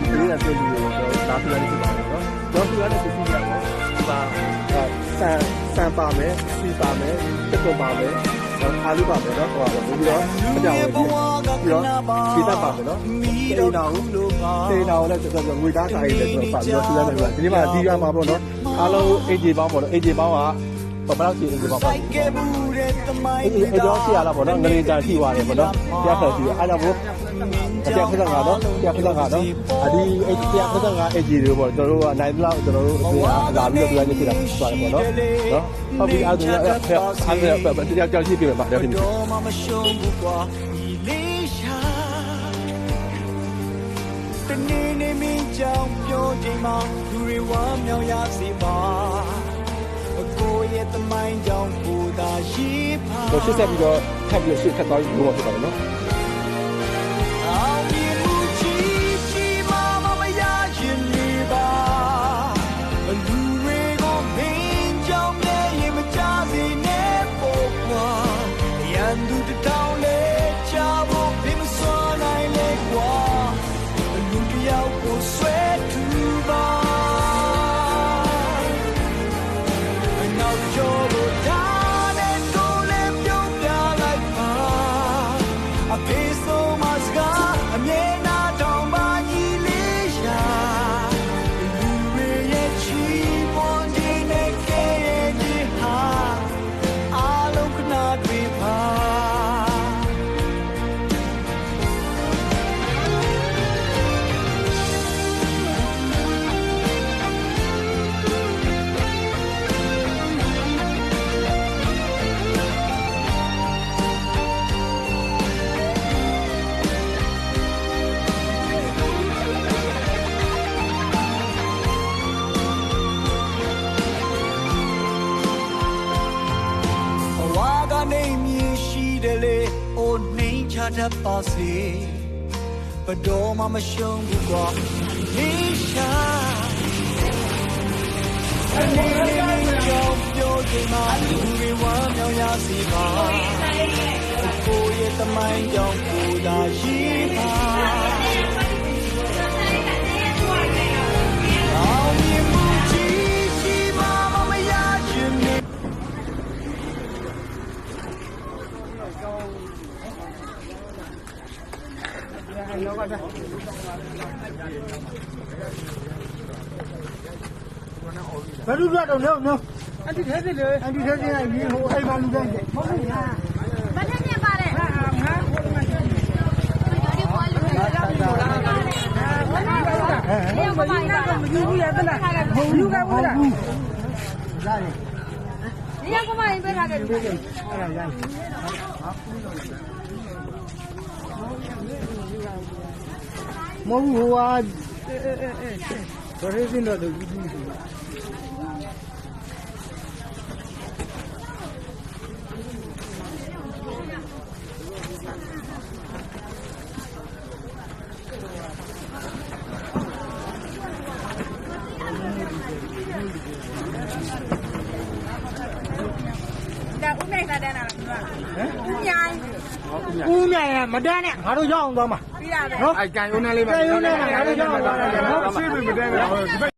လေးရတဲ့လူတွေလာပြရနေပါတော့တော့ပြရတဲ့ပစ္စည်းတွေတော့ဒီမှာဆန်ပါမယ်စီပါမယ်တက်တော့ပါမယ်အားလုံးပါမယ်နော်ဟိုတော့ပြီးတော့အကြောင်းပြီးတော့ဒီတက်ပါမယ်နော်တေးနာကိုလည်းတော်တော်ငွေသားဆိုင်လည်းတော်ပါပြီးတော့ပြရမယ်ဒီနေ့မှာဒီရမှာပေါ့နော်အားလုံး AJ ပေါင်းပေါ့နော် AJ ပေါင်းကဘာမှလောက်ကြည့်နေပါပါအဲ့တော့ဆရာလာပေါ့နော်ငရေတန်ထိသွားတယ်ပေါ့နော်တရားဆက်ပြီးအဲ့ဒါကိုတရားခက်တာနော်တရားခက်တာနော်ဒီတရားခက်တာ AJ တွေပေါ့ကျွန်တော်တို့ကနိုင်လောက်ကျွန်တော်တို့အလာပြီးတော့ပြောရနေဖြစ်တာပါတယ်ပေါ့နော်ဟုတ်ပြီအဲ့ဒါတရားကြောက်ကြည့်ပြပါတော့ဒီနေ့တနေ့နေ့မင်းကြောင့်ပြောချိန်မှာလူတွေဝမ်းမြောက်ရစေပါကိုရဲ့တမိုင်းကြောင့်ကိုသာရှိပါတော့ရှစ်ဆက်ပြီးတော့ထပ်ပြီးတော့ရှစ်ထပ်သွားလို့ဖြစ်ပါတယ်နော်အောင်ဒီမူချီချီမမရရင်နေပါလူတွေကိုမင်းကြောင့်လည်းရင်မကြစေနဲ့ပေါ့ကွာရန်သူတောင်းလေချဖို့ဘယ်မစွမ်းနိုင်လေကွာလူတယောက်ကိုဆွဲထူပါတတ်ပါစေဘယ်တော့မှမရှုံးဘူးကွာလေးရှာအနေနဲ့ကြောင့်ပြောချိန်မှာလူတွေဝမ်းမြောက်ရစေပါကိုရဲ့တမိုင်းကြောင့်ကိုသာရှိပါအောင်မြင်မှုကြီးကြီးမမရခြင်းနဲ့လောကတာဘယ်လိုကြတော့နော်အန်တီထဲစစ်လေအန်တီထဲစစ်ရရင်ဟိုအိမ်မှာလူတိုင်းတယ်မဟုတ်ဘူးလားဘာထက်မြင်ပါလဲငါဟိုမှာဒီပေါ်လူတွေလာပြီးတော့လာတယ်ဟဲ့ဘာမှမယူဘူးရသလားဘုံယူကဘူးလားလာတယ်ဒီကမှရင်ပြထားတယ်လူတွေအဲ့ဒါရမဟုတ်ဘူးဟာဘယ်ရင်းတော့ဒီဦးမြိုင်ကတန်းလာလားဦးမြိုင်မတန်းနဲ့ငါတို့ရောက်အောင်သွားမှာပြရတယ်နော်အဲကန်ယုံနဲ့လေးပါကန်ယုံနဲ့ငါတို့ရောက်အောင်သွားတယ်နော်ဆေးပြီမတန်းနဲ့